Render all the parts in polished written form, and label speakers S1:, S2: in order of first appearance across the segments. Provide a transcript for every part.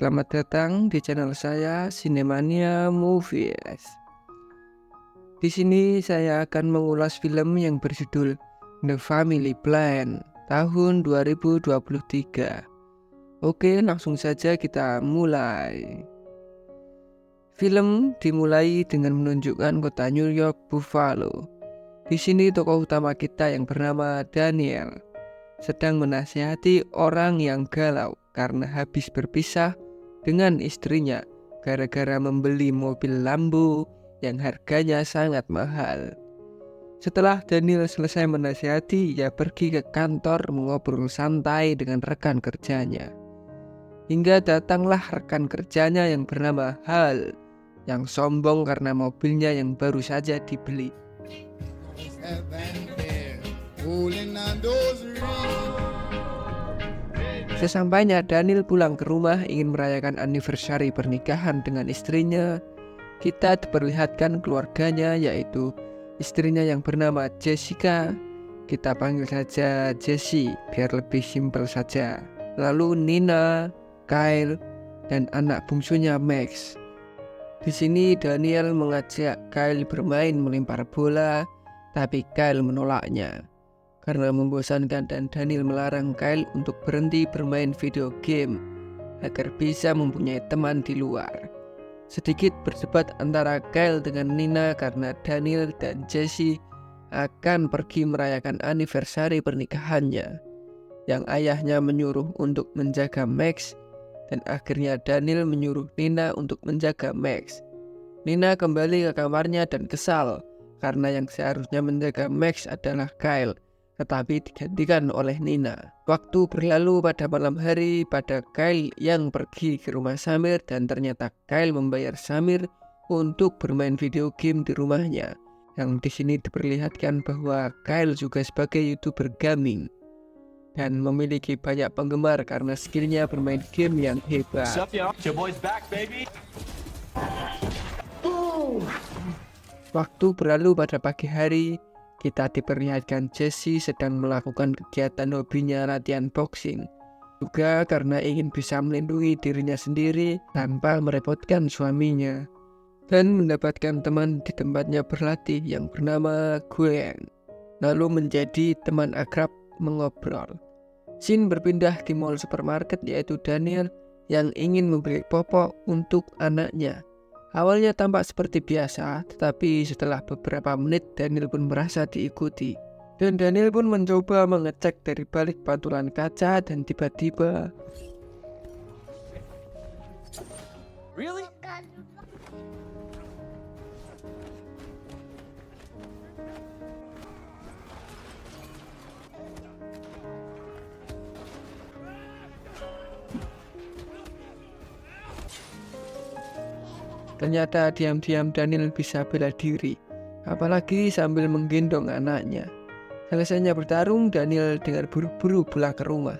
S1: Selamat datang di channel saya Sinemania Movies. Di sini saya akan mengulas film yang berjudul The Family Plan tahun 2023. Oke, langsung saja kita mulai. Film dimulai dengan menunjukkan kota New York, Buffalo. Di sini tokoh utama kita yang bernama Daniel sedang menasihati orang yang galau karena habis berpisah dengan istrinya gara-gara membeli mobil Lambo yang harganya sangat mahal. Setelah Daniel selesai menasihati, ia pergi ke kantor mengobrol santai dengan rekan kerjanya. Hingga datanglah rekan kerjanya yang bernama Hal, yang sombong karena mobilnya yang baru saja dibeli. Sesampainya Daniel pulang ke rumah ingin merayakan anniversary pernikahan dengan istrinya, kita diperlihatkan keluarganya, yaitu istrinya yang bernama Jessica, kita panggil saja Jessie biar lebih simpel saja. Lalu Nina, Kyle, dan anak bungsunya Max. Di sini Daniel mengajak Kyle bermain melempar bola, tapi Kyle menolaknya karena membosankan, dan Daniel melarang Kyle untuk berhenti bermain video game agar bisa mempunyai teman di luar. Sedikit berdebat antara Kyle dengan Nina karena Daniel dan Jessie akan pergi merayakan anniversary pernikahannya, yang ayahnya menyuruh untuk menjaga Max, dan akhirnya Daniel menyuruh Nina untuk menjaga Max. Nina kembali ke kamarnya dan kesal karena yang seharusnya menjaga Max adalah Kyle, tetapi digantikan oleh Nina. Waktu berlalu pada malam hari, pada Kyle yang pergi ke rumah Samir, dan ternyata Kyle membayar Samir untuk bermain video game di rumahnya. Yang di sini diperlihatkan bahwa Kyle juga sebagai YouTuber gaming dan memiliki banyak penggemar karena skillnya bermain game yang hebat. Waktu berlalu pada pagi hari, kita diperlihatkan Jessie sedang melakukan kegiatan hobinya latihan boxing, juga karena ingin bisa melindungi dirinya sendiri tanpa merepotkan suaminya, dan mendapatkan teman di tempatnya berlatih yang bernama Gwen, lalu menjadi teman akrab mengobrol. Scene berpindah di mall supermarket, yaitu Daniel yang ingin membeli popok untuk anaknya. Awalnya tampak seperti biasa, tetapi setelah beberapa menit Daniel pun merasa diikuti. Dan Daniel pun mencoba mengecek dari balik pantulan kaca, dan tiba-tiba
S2: Really?
S1: ternyata diam-diam Daniel bisa bela diri, apalagi sambil menggendong anaknya. Selesainya bertarung, Daniel dengan buru-buru pulang ke rumah,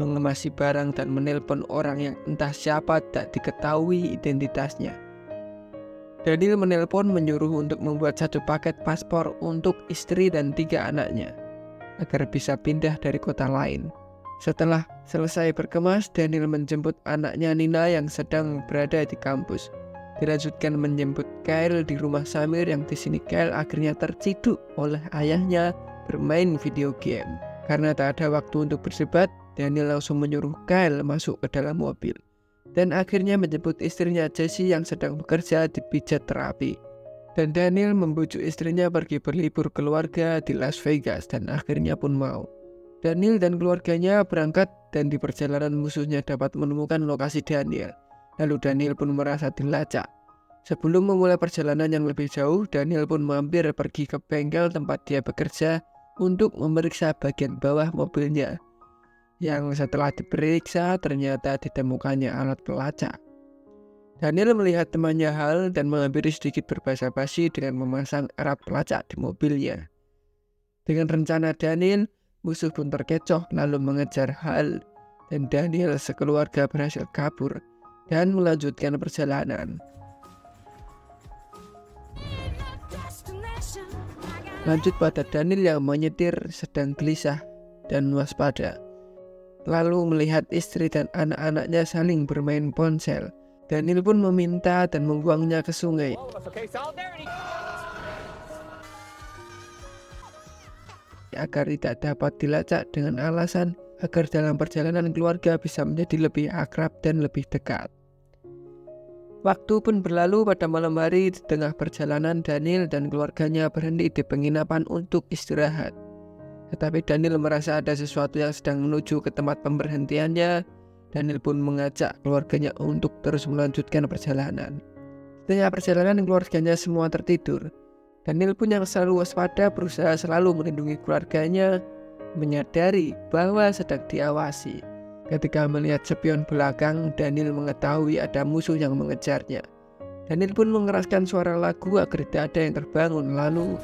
S1: mengemasi barang dan menelpon orang yang entah siapa tak diketahui identitasnya. Daniel menelpon menyuruh untuk membuat satu paket paspor untuk istri dan 3 anaknya agar bisa pindah dari kota lain. Setelah selesai berkemas, Daniel menjemput anaknya Nina yang sedang berada di kampus. Dilanjutkan menjemput Kyle di rumah Samir, yang di sini Kyle akhirnya terciduk oleh ayahnya bermain video game. Karena tak ada waktu untuk berdebat, Daniel langsung menyuruh Kyle masuk ke dalam mobil, dan akhirnya menjemput istrinya Jessie yang sedang bekerja di pijat terapi. Dan Daniel membujuk istrinya pergi berlibur keluarga di Las Vegas, dan akhirnya pun mau. Daniel dan keluarganya berangkat, dan di perjalanan musuhnya dapat menemukan lokasi Daniel. Lalu Daniel pun merasa dilacak. Sebelum memulai perjalanan yang lebih jauh, Daniel pun mampir pergi ke bengkel tempat dia bekerja untuk memeriksa bagian bawah mobilnya, yang setelah diperiksa ternyata ditemukannya alat pelacak. Daniel melihat temannya Hal dan menghampiri sedikit berbasa-basi dengan memasang alat pelacak di mobilnya. Dengan rencana Daniel, musuh pun terkecoh lalu mengejar Hal, dan Daniel sekeluarga berhasil kabur dan melanjutkan perjalanan. Lanjut pada Daniel yang menyetir sedang gelisah dan waspada. Lalu melihat istri dan anak-anaknya saling bermain ponsel, Daniel pun meminta dan membuangnya ke sungai.
S2: All of us, okay? Solidarity.
S1: Agar tidak dapat dilacak dengan alasan agar dalam perjalanan keluarga bisa menjadi lebih akrab dan lebih dekat. Waktu pun berlalu. Pada malam hari di tengah perjalanan, Daniel dan keluarganya berhenti di penginapan untuk istirahat. Tetapi Daniel merasa ada sesuatu yang sedang menuju ke tempat pemberhentiannya. Daniel pun mengajak keluarganya untuk terus melanjutkan perjalanan. Di tengah perjalanan keluarganya semua tertidur. Daniel pun yang selalu waspada berusaha selalu melindungi keluarganya, menyadari bahwa sedang diawasi. Ketika melihat spion belakang, Daniel mengetahui ada musuh yang mengejarnya. Daniel pun mengeraskan suara lagu agar tidak ada yang terbangun. Lalu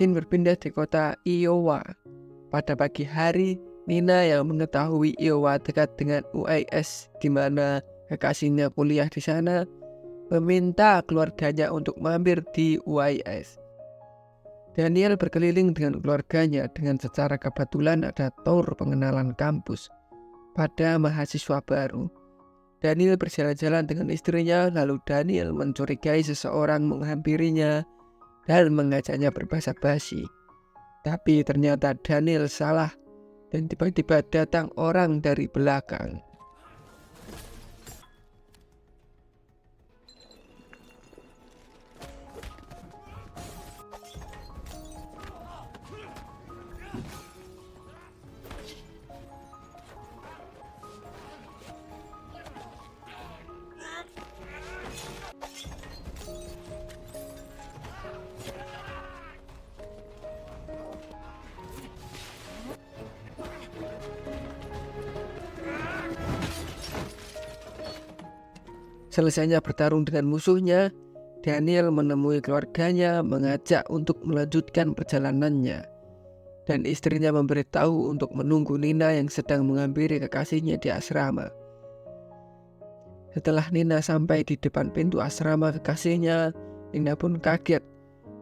S1: scene berpindah di kota Iowa. Pada pagi hari, Nina yang mengetahui Iowa dekat dengan UIS di mana kekasihnya kuliah di sana, meminta keluarganya untuk mampir di UIS. Daniel berkeliling dengan keluarganya. Dengan secara kebetulan ada tour pengenalan kampus pada mahasiswa baru. Daniel berjalan-jalan dengan istrinya, lalu Daniel mencurigai seseorang menghampirinya dan mengajaknya berbahasa basi. Tapi ternyata Daniel salah dan tiba-tiba datang orang dari belakang. Selesainya bertarung dengan musuhnya, Daniel menemui keluarganya, mengajak untuk melanjutkan perjalanannya. Dan istrinya memberitahu untuk menunggu Nina yang sedang menghampiri kekasihnya di asrama. Setelah Nina sampai di depan pintu asrama kekasihnya, Nina pun kaget,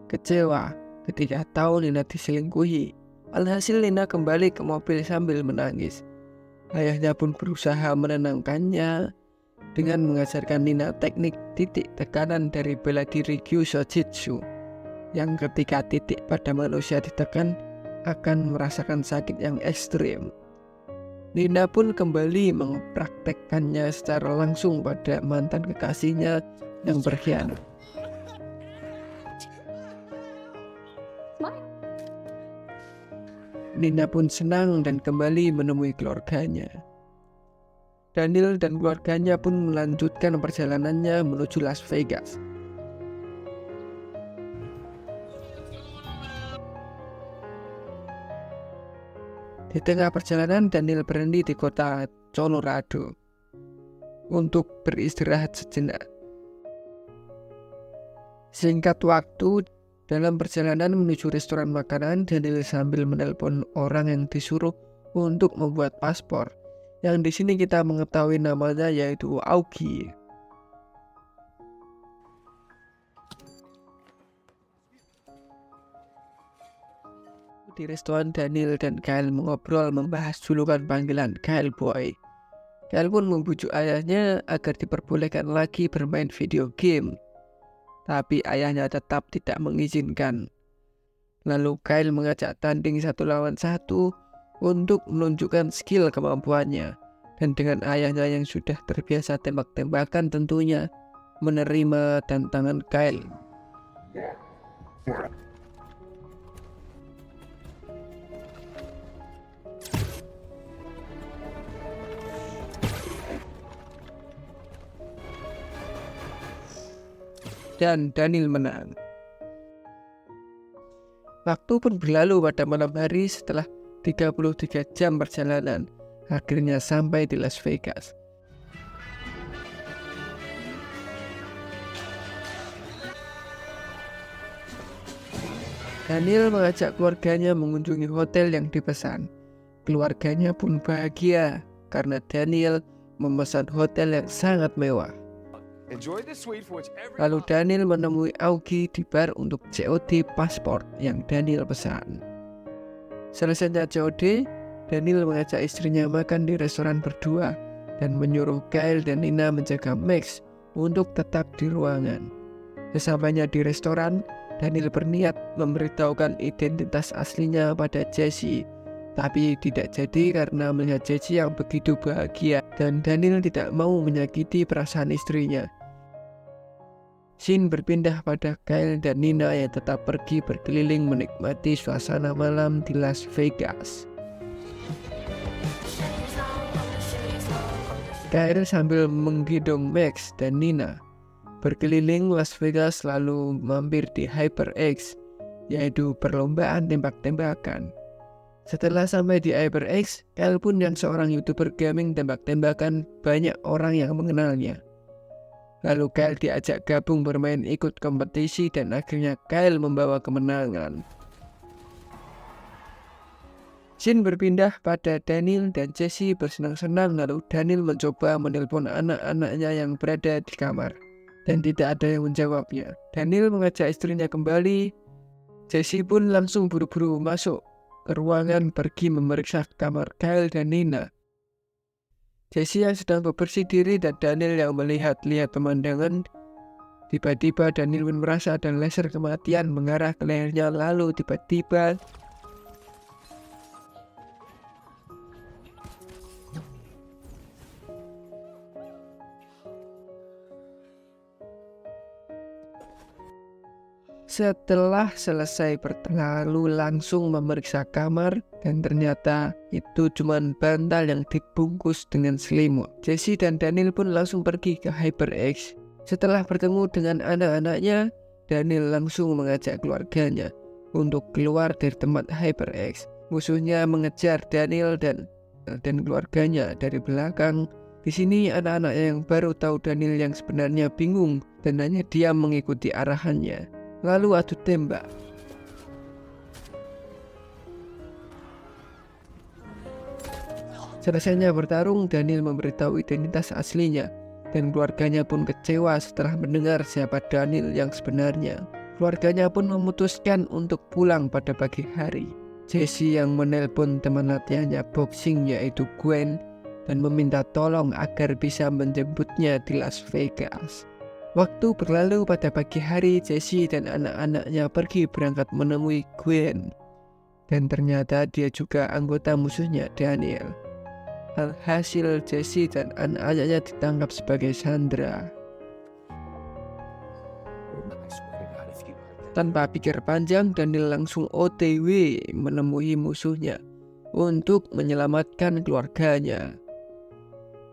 S1: kecewa ketika tahu Nina diselingkuhi. Alhasil Nina kembali ke mobil sambil menangis. Ayahnya pun berusaha menenangkannya dengan mengajarkan Nina teknik titik tekanan dari bela diri Kyusho Jitsu, yang ketika titik pada manusia ditekan akan merasakan sakit yang ekstrim. Nina pun kembali mempraktekkannya secara langsung pada mantan kekasihnya yang berkhianat. Nina pun senang dan kembali menemui keluarganya. Daniel dan keluarganya pun melanjutkan perjalanannya menuju Las Vegas. Di tengah perjalanan, Daniel berhenti di kota Colorado untuk beristirahat sejenak. Singkat waktu, dalam perjalanan menuju restoran makanan, Daniel sambil menelpon orang yang disuruh untuk membuat paspor, yang di sini kita mengetahui namanya yaitu Augie. Di restoran, Daniel dan Kyle mengobrol membahas julukan panggilan Kyle Boy. Kyle pun membujuk ayahnya agar diperbolehkan lagi bermain video game, tapi ayahnya tetap tidak mengizinkan. Lalu Kyle mengajak tanding 1 lawan 1 untuk menunjukkan skill kemampuannya, dan dengan ayahnya yang sudah terbiasa tembak-tembakan tentunya menerima tantangan Kyle. Dan Daniel menang. Waktu pun berlalu. Pada malam hari setelah 33 jam perjalanan, akhirnya sampai di Las Vegas. Daniel mengajak keluarganya mengunjungi hotel yang dipesan. Keluarganya pun bahagia karena Daniel memesan hotel yang sangat mewah.
S2: Enjoy the suite for which every
S1: Lalu Daniel menemui Augie di bar untuk COD paspor yang Daniel pesan. Selesainya COD, Daniel mengajak istrinya makan di restoran berdua dan menyuruh Kyle dan Nina menjaga Max untuk tetap di ruangan. Sesampainya di restoran, Daniel berniat memberitahukan identitas aslinya pada Jesse, tapi tidak jadi karena melihat Jesse yang begitu bahagia dan Daniel tidak mau menyakiti perasaan istrinya. Scene berpindah pada Kyle dan Nina yang tetap pergi berkeliling menikmati suasana malam di Las Vegas. Kyle sambil menggendong Max dan Nina berkeliling Las Vegas lalu mampir di HyperX, yaitu perlombaan tembak-tembakan. Setelah sampai di HyperX, Kyle pun yang seorang YouTuber gaming tembak-tembakan, banyak orang yang mengenalnya. Lalu Kyle diajak gabung bermain ikut kompetisi dan akhirnya Kyle membawa kemenangan. Scene berpindah pada Daniel dan Jesse bersenang-senang lalu Daniel mencoba menelpon anak-anaknya yang berada di kamar. Dan tidak ada yang menjawabnya. Daniel mengajak istrinya kembali. Jesse pun langsung buru-buru masuk ke ruangan pergi memeriksa kamar Kyle dan Nina. Jesse yang sedang bebersih diri dan Daniel yang melihat-lihat pemandangan. Tiba-tiba Daniel pun merasa ada laser kematian mengarah ke lehernya lalu tiba-tiba setelah selesai lalu langsung memeriksa kamar dan ternyata itu cuma bantal yang dibungkus dengan selimut. Jesse dan Daniel pun langsung pergi ke HyperX. Setelah bertemu dengan anak-anaknya, Daniel langsung mengajak keluarganya untuk keluar dari tempat HyperX. Musuhnya mengejar Daniel dan keluarganya dari belakang. Di sini anak-anaknya yang baru tahu Daniel yang sebenarnya bingung dan hanya diam mengikuti arahannya. Lalu adu tembak. Selesainya bertarung, Daniel memberitahu identitas aslinya dan keluarganya pun kecewa setelah mendengar siapa Daniel yang sebenarnya. Keluarganya pun memutuskan untuk pulang pada pagi hari. Jesse yang menelpon teman latihannya boxing yaitu Gwen dan meminta tolong agar bisa menjemputnya di Las Vegas. Waktu berlalu pada pagi hari, Jesse dan anak-anaknya pergi berangkat menemui Gwen. Dan ternyata dia juga anggota musuhnya Daniel. Alhasil Jesse dan anak-anaknya ditangkap sebagai sandera. Tanpa pikir panjang, Daniel langsung OTW menemui musuhnya untuk menyelamatkan keluarganya.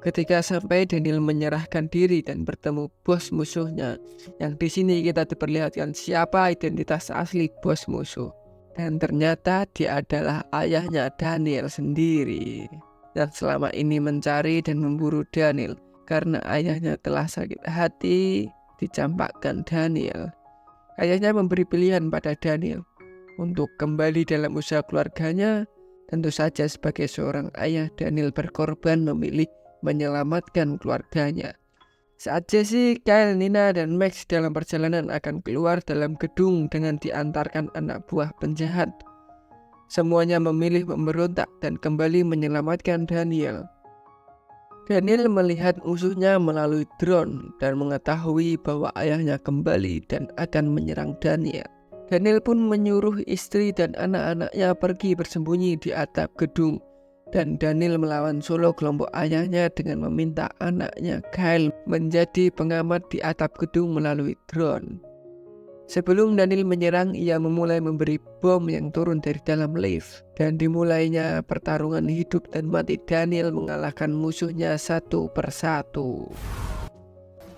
S1: Ketika sampai, Daniel menyerahkan diri dan bertemu bos musuhnya. Yang di sini kita diperlihatkan siapa identitas asli bos musuh. Dan ternyata dia adalah ayahnya Daniel sendiri. Dan selama ini mencari dan memburu Daniel karena ayahnya telah sakit hati dicampakkan Daniel. Ayahnya memberi pilihan pada Daniel untuk kembali dalam usaha keluarganya. Tentu saja sebagai seorang ayah, Daniel berkorban memilih menyelamatkan keluarganya. Saat Jesse, Kyle, Nina, dan Max dalam perjalanan akan keluar dalam gedung dengan diantarkan anak buah penjahat, semuanya memilih memberontak dan kembali menyelamatkan Daniel. Daniel melihat musuhnya melalui drone dan mengetahui bahwa ayahnya kembali dan akan menyerang Daniel. Daniel pun menyuruh istri dan anak-anaknya pergi bersembunyi di atap gedung. Dan Daniel melawan solo kelompok ayahnya dengan meminta anaknya Kyle menjadi pengamat di atap gedung melalui drone. Sebelum Daniel menyerang, ia memulai memberi bom yang turun dari dalam lift. Dan dimulainya pertarungan hidup dan mati. Daniel mengalahkan musuhnya satu persatu.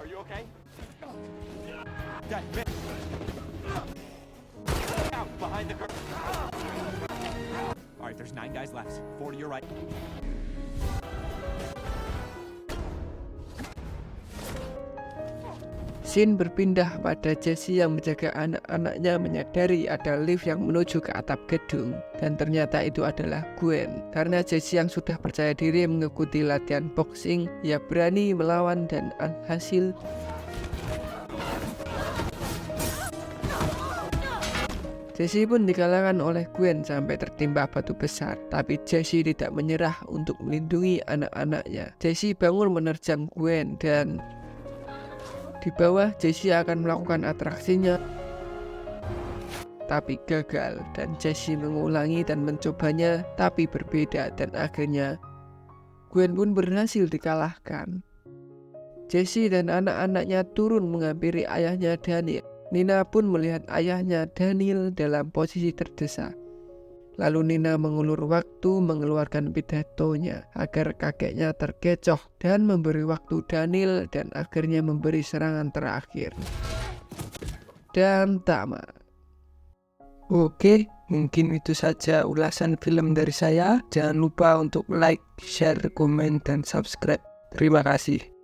S2: Are you okay? Dad, man. Out behind the curtain. All right, there's 9 guys left. 4 to your right.
S1: Scene berpindah pada Jesse yang menjaga anak-anaknya menyadari ada lift yang menuju ke atap gedung. Dan ternyata itu adalah Gwen. Karena Jesse yang sudah percaya diri mengikuti latihan boxing, ia berani melawan dan alhasil Jesse pun dikalahkan oleh Gwen sampai tertimpa batu besar. Tapi Jesse tidak menyerah untuk melindungi anak-anaknya. Jesse bangun menerjang Gwen dan di bawah Jesse akan melakukan atraksinya. Tapi gagal dan Jesse mengulangi dan mencobanya tapi berbeda dan akhirnya Gwen pun berhasil dikalahkan. Jesse dan anak-anaknya turun menghampiri ayahnya Daniel. Nina pun melihat ayahnya Daniel dalam posisi terdesak. Lalu Nina mengulur waktu mengeluarkan pidatonya agar kakeknya terkecoh dan memberi waktu Daniel dan akhirnya memberi serangan terakhir. Dan tamat. Oke, mungkin itu saja ulasan film dari saya. Jangan lupa untuk like, share, komen, dan subscribe. Terima kasih.